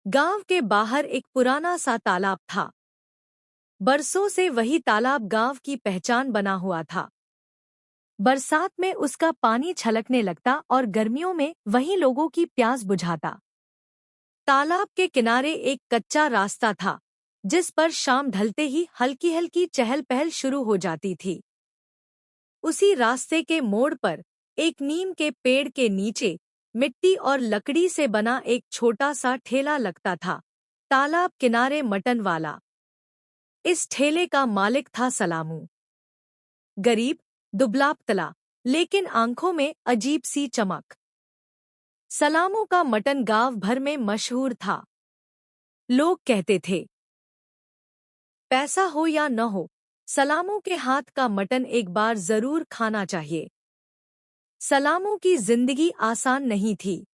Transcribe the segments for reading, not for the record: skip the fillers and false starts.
गांव के बाहर एक पुराना सा तालाब था। बरसों से वही तालाब गांव की पहचान बना हुआ था। बरसात में उसका पानी छलकने लगता और गर्मियों में वही लोगों की प्यास बुझाता। तालाब के किनारे एक कच्चा रास्ता था, जिस पर शाम ढलते ही हल्की हल्की चहल पहल शुरू हो जाती थी। उसी रास्ते के मोड़ पर एक नीम के पेड़ के नीचे मिट्टी और लकड़ी से बना एक छोटा सा ठेला लगता था। तालाब किनारे मटन वाला। इस ठेले का मालिक था सलामू। गरीब, दुबला-पतला, लेकिन आंखों में अजीब सी चमक। सलामू का मटन गांव भर में मशहूर था। लोग कहते थे, पैसा हो या न हो, सलामू के हाथ का मटन एक बार जरूर खाना चाहिए। सलामू की जिंदगी आसान नहीं थी।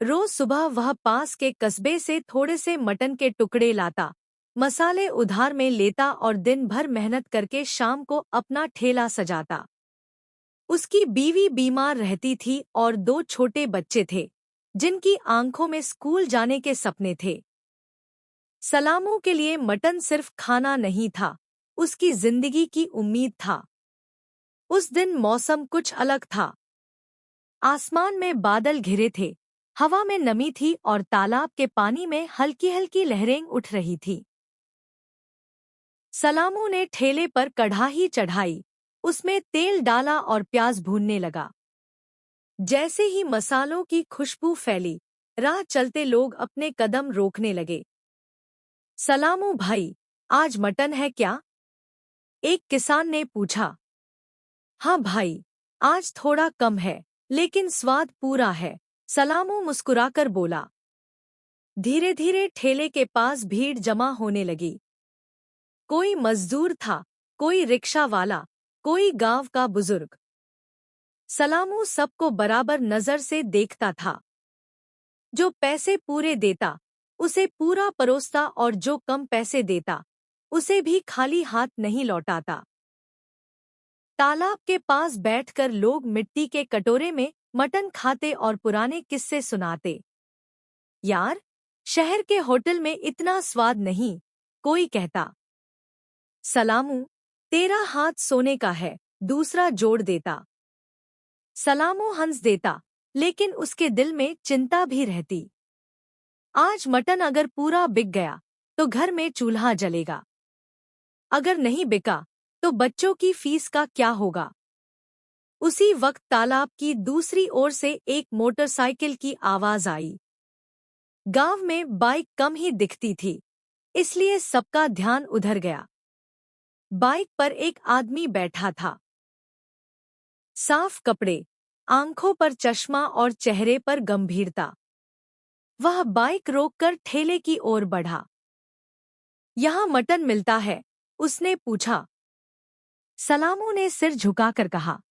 रोज सुबह वह पास के कस्बे से थोड़े से मटन के टुकड़े लाता, मसाले उधार में लेता और दिन भर मेहनत करके शाम को अपना ठेला सजाता। उसकी बीवी बीमार रहती थी और दो छोटे बच्चे थे, जिनकी आंखों में स्कूल जाने के सपने थे। सलामू के लिए मटन सिर्फ खाना नहीं था, उसकी जिंदगी की उम्मीद था। उस दिन मौसम कुछ अलग था। आसमान में बादल घिरे थे, हवा में नमी थी और तालाब के पानी में हल्की हल्की लहरें उठ रही थी। सलामू ने ठेले पर कढ़ाई चढ़ाई, उसमें तेल डाला और प्याज भूनने लगा। जैसे ही मसालों की खुशबू फैली, राह चलते लोग अपने कदम रोकने लगे। सलामू भाई, आज मटन है क्या? एक किसान ने पूछा। हाँ भाई, आज थोड़ा कम है, लेकिन स्वाद पूरा है, सलामू मुस्कुराकर बोला। धीरे धीरे ठेले के पास भीड़ जमा होने लगी। कोई मजदूर था, कोई रिक्शा वाला, कोई गांव का बुजुर्ग। सलामू सबको बराबर नजर से देखता था। जो पैसे पूरे देता, उसे पूरा परोसता और जो कम पैसे देता, उसे भी खाली हाथ नहीं लौटाता। तालाब के पास बैठकर लोग मिट्टी के कटोरे में मटन खाते और पुराने किस्से सुनाते। यार, शहर के होटल में इतना स्वाद नहीं, कोई कहता। सलामू, तेरा हाथ सोने का है, दूसरा जोड़ देता। सलामू हंस देता, लेकिन उसके दिल में चिंता भी रहती। आज मटन अगर पूरा बिक गया, तो घर में चूल्हा जलेगा। अगर नहीं बिका, तो बच्चों की फीस का क्या होगा? उसी वक्त तालाब की दूसरी ओर से एक मोटरसाइकिल की आवाज आई। गांव में बाइक कम ही दिखती थी, इसलिए सबका ध्यान उधर गया। बाइक पर एक आदमी बैठा था। साफ कपड़े, आंखों पर चश्मा और चेहरे पर गंभीरता। वह बाइक रोककर ठेले की ओर बढ़ा। यहाँ मटन मिलता है? उसने पूछा। सलामू ने सिर झुकाकर कहा,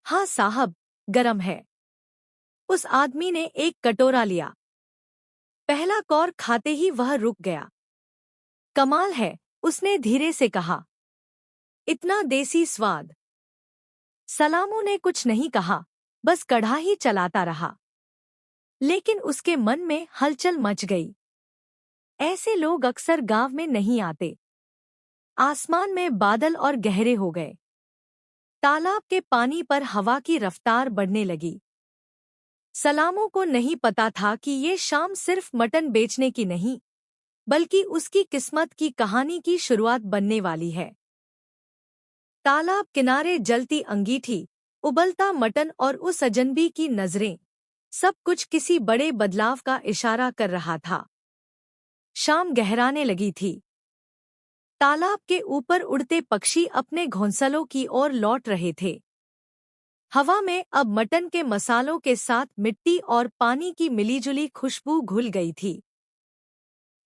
हाँ साहब, गरम है। उस आदमी ने एक कटोरा लिया। पहला कौर खाते ही वह रुक गया। कमाल है, उसने धीरे से कहा। इतना देसी स्वाद। सलामू ने कुछ नहीं कहा, बस कढ़ाई चलाता रहा। लेकिन उसके मन में हलचल मच गई। ऐसे लोग अक्सर गांव में नहीं आते। आसमान में बादल और गहरे हो गए। तालाब के पानी पर हवा की रफ्तार बढ़ने लगी। सलामू को नहीं पता था कि ये शाम सिर्फ मटन बेचने की नहीं, बल्कि उसकी किस्मत की कहानी की शुरुआत बनने वाली है। तालाब किनारे जलती अंगीठी, उबलता मटन और उस अजनबी की नजरें, सब कुछ किसी बड़े बदलाव का इशारा कर रहा था। शाम गहराने लगी थी। तालाब के ऊपर उड़ते पक्षी अपने घोंसलों की ओर लौट रहे थे। हवा में अब मटन के मसालों के साथ मिट्टी और पानी की मिलीजुली खुशबू घुल गई थी।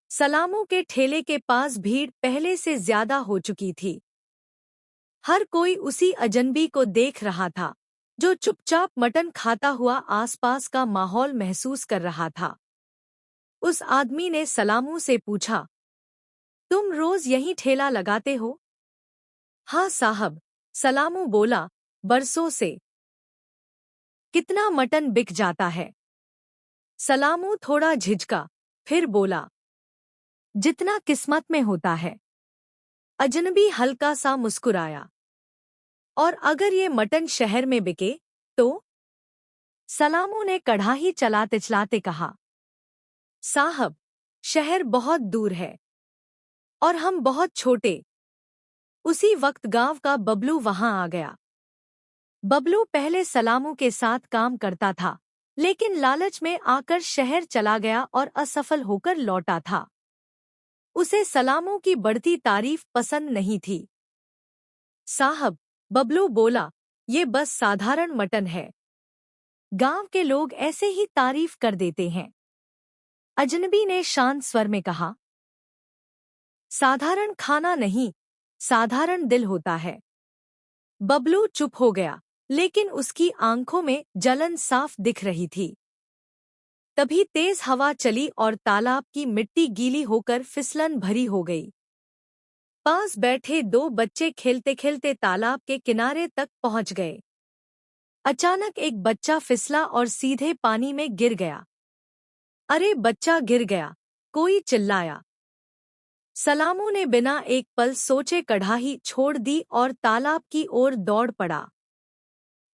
सलामू के ठेले के पास भीड़ पहले से ज्यादा हो चुकी थी। हर कोई उसी अजनबी को देख रहा था, जो चुपचाप मटन खाता हुआ आसपास का माहौल महसूस कर रहा था। उस आदमी ने सलामू से पूछा, तुम रोज यहीं ठेला लगाते हो? हाँ साहब, सलामू बोला, बरसों से। कितना मटन बिक जाता है? सलामू थोड़ा झिझका, फिर बोला, जितना किस्मत में होता है। अजनबी हल्का सा मुस्कुराया। और अगर ये मटन शहर में बिके तो? सलामू ने कढ़ाई चलाते चलाते कहा, साहब, शहर बहुत दूर है और हम बहुत छोटे। उसी वक्त गांव का बबलू वहां आ गया। बबलू पहले सलामू के साथ काम करता था, लेकिन लालच में आकर शहर चला गया और असफल होकर लौटा था। उसे सलामू की बढ़ती तारीफ पसंद नहीं थी। साहब, बबलू बोला, ये बस साधारण मटन है। गांव के लोग ऐसे ही तारीफ कर देते हैं। अजनबी ने शांत स्वर में कहा, साधारण खाना नहीं, साधारण दिल होता है। बबलू चुप हो गया, लेकिन उसकी आंखों में जलन साफ दिख रही थी। तभी तेज हवा चली और तालाब की मिट्टी गीली होकर फिसलन भरी हो गई। पास बैठे दो बच्चे खेलते खेलते तालाब के किनारे तक पहुंच गए। अचानक एक बच्चा फिसला और सीधे पानी में गिर गया। अरे, बच्चा गिर गया, कोई चिल्लाया। सलामू ने बिना एक पल सोचे कढ़ाई छोड़ दी और तालाब की ओर दौड़ पड़ा।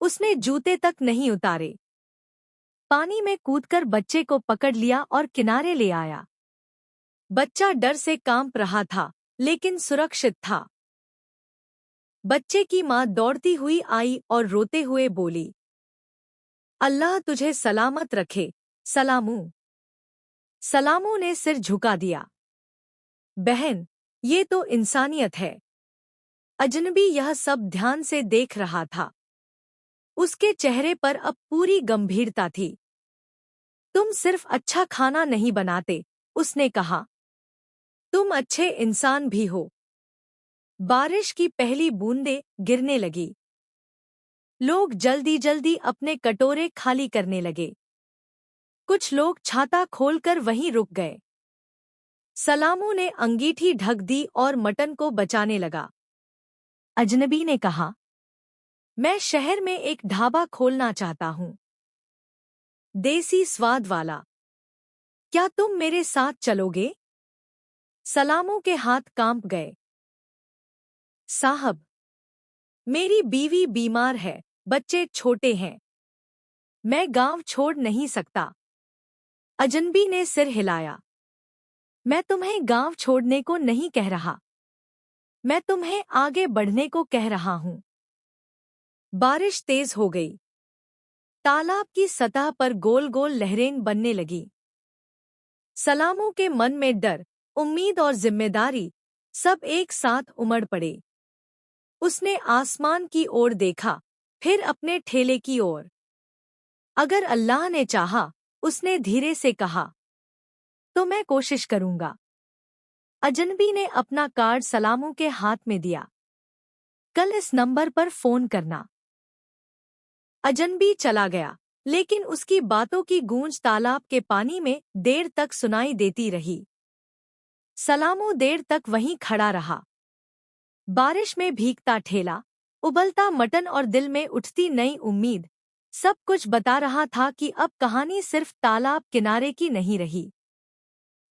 उसने जूते तक नहीं उतारे। पानी में कूदकर बच्चे को पकड़ लिया और किनारे ले आया। बच्चा डर से कांप रहा था, लेकिन सुरक्षित था। बच्चे की मां दौड़ती हुई आई और रोते हुए बोली, अल्लाह तुझे सलामत रखे, सलामू। सलामू ने सिर झुका दिया। बहन, ये तो इंसानियत है। अजनबी यह सब ध्यान से देख रहा था। उसके चेहरे पर अब पूरी गंभीरता थी। तुम सिर्फ अच्छा खाना नहीं बनाते, उसने कहा, तुम अच्छे इंसान भी हो। बारिश की पहली बूंदें गिरने लगी। लोग जल्दी जल्दी अपने कटोरे खाली करने लगे। कुछ लोग छाता खोलकर वहीं रुक गए। सलामू ने अंगीठी ढक दी और मटन को बचाने लगा। अजनबी ने कहा, मैं शहर में एक ढाबा खोलना चाहता हूँ, देसी स्वाद वाला। क्या तुम मेरे साथ चलोगे? सलामू के हाथ कांप गए। साहब, मेरी बीवी बीमार है, बच्चे छोटे हैं। मैं गांव छोड़ नहीं सकता। अजनबी ने सिर हिलाया। मैं तुम्हें गांव छोड़ने को नहीं कह रहा। मैं तुम्हें आगे बढ़ने को कह रहा हूँ। बारिश तेज हो गई। तालाब की सतह पर गोल गोल लहरें बनने लगी। सलामू के मन में डर, उम्मीद और जिम्मेदारी सब एक साथ उमड़ पड़े। उसने आसमान की ओर देखा, फिर अपने ठेले की ओर। अगर अल्लाह ने चाहा, उसने धीरे से कहा, तो मैं कोशिश करूंगा। अजनबी ने अपना कार्ड सलामू के हाथ में दिया। कल इस नंबर पर फोन करना। अजनबी चला गया, लेकिन उसकी बातों की गूंज तालाब के पानी में देर तक सुनाई देती रही। सलामू देर तक वहीं खड़ा रहा। बारिश में भीगता ठेला, उबलता मटन और दिल में उठती नई उम्मीद, सब कुछ बता रहा था कि अब कहानी सिर्फ तालाब किनारे की नहीं रही।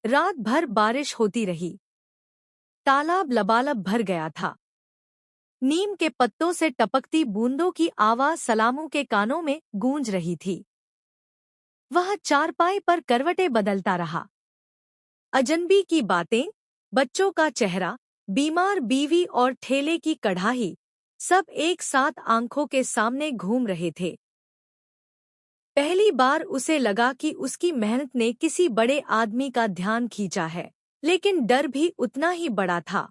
रात भर बारिश होती रही। तालाब लबालब भर गया था। नीम के पत्तों से टपकती बूंदों की आवाज सलामू के कानों में गूंज रही थी। वह चारपाई पर करवटें बदलता रहा। अजनबी की बातें, बच्चों का चेहरा, बीमार बीवी और ठेले की कढ़ाई, सब एक साथ आंखों के सामने घूम रहे थे। पहली बार उसे लगा कि उसकी मेहनत ने किसी बड़े आदमी का ध्यान खींचा है, लेकिन डर भी उतना ही बड़ा था।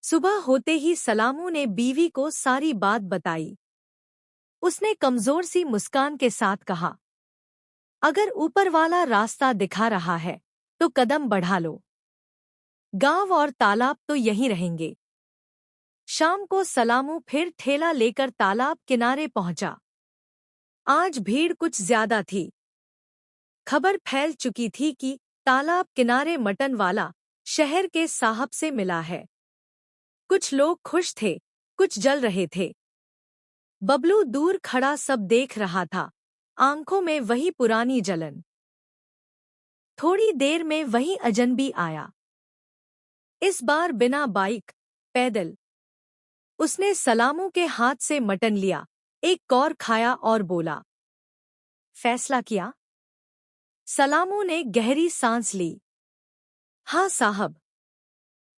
सुबह होते ही सलामू ने बीवी को सारी बात बताई। उसने कमजोर सी मुस्कान के साथ कहा, अगर ऊपर वाला रास्ता दिखा रहा है, तो कदम बढ़ा लो। गांव और तालाब तो यहीं रहेंगे। शाम को सलामू फिर ठेला लेकर तालाब किनारे पहुंचा। आज भीड़ कुछ ज्यादा थी। खबर फैल चुकी थी कि तालाब किनारे मटन वाला शहर के साहब से मिला है। कुछ लोग खुश थे, कुछ जल रहे थे। बबलू दूर खड़ा सब देख रहा था, आंखों में वही पुरानी जलन। थोड़ी देर में वही अजनबी आया। इस बार बिना बाइक, पैदल। उसने सलामू के हाथ से मटन लिया, एक कौर खाया और बोला, फैसला किया? सलामू ने गहरी सांस ली। हाँ साहब,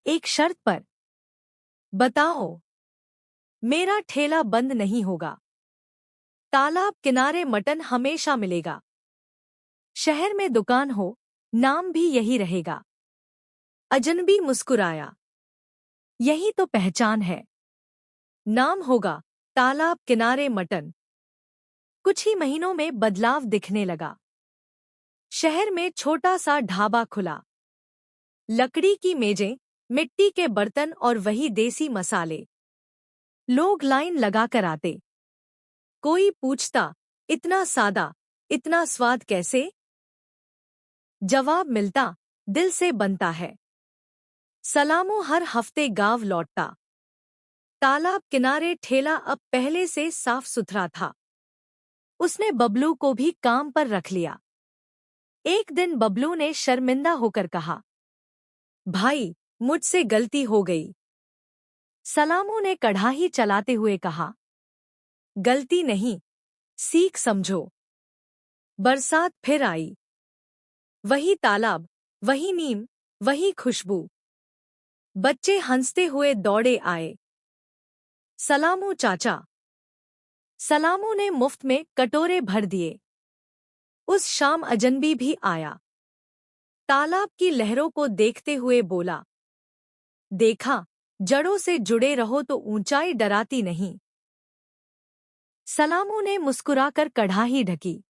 एक शर्त पर। बताओ। मेरा ठेला बंद नहीं होगा। तालाब किनारे मटन हमेशा मिलेगा। शहर में दुकान हो, नाम भी यही रहेगा। अजनबी मुस्कुराया। यही तो पहचान है। नाम होगा तालाब किनारे मटन। कुछ ही महीनों में बदलाव दिखने लगा। शहर में छोटा सा ढाबा खुला। लकड़ी की मेजें, मिट्टी के बर्तन और वही देसी मसाले। लोग लाइन लगाकर आते। कोई पूछता, इतना सादा, इतना स्वाद कैसे? जवाब मिलता, दिल से बनता है। सलामू हर हफ्ते गांव लौटता। तालाब किनारे ठेला अब पहले से साफ सुथरा था। उसने बबलू को भी काम पर रख लिया। एक दिन बबलू ने शर्मिंदा होकर कहा, भाई, मुझसे गलती हो गई। सलामू ने कढ़ाई चलाते हुए कहा, गलती नहीं, सीख समझो। बरसात फिर आई। वही तालाब, वही नीम, वही खुशबू। बच्चे हंसते हुए दौड़े आए। सलामू चाचा। सलामू ने मुफ्त में कटोरे भर दिए। उस शाम अजनबी भी आया। तालाब की लहरों को देखते हुए बोला, देखा, जड़ों से जुड़े रहो तो ऊंचाई डराती नहीं। सलामू ने मुस्कुराकर कढ़ाई ढकी।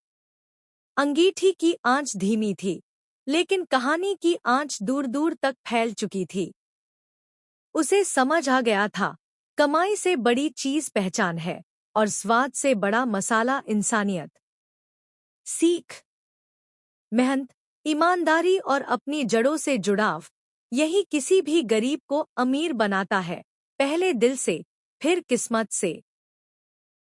अंगीठी की आंच धीमी थी, लेकिन कहानी की आंच दूर दूर तक फैल चुकी थी। उसे समझ आ गया था, कमाई से बड़ी चीज पहचान है, और स्वाद से बड़ा मसाला इंसानियत। सीख, मेहनत, ईमानदारी और अपनी जड़ों से जुड़ाव, यही किसी भी गरीब को अमीर बनाता है, पहले दिल से, फिर किस्मत से।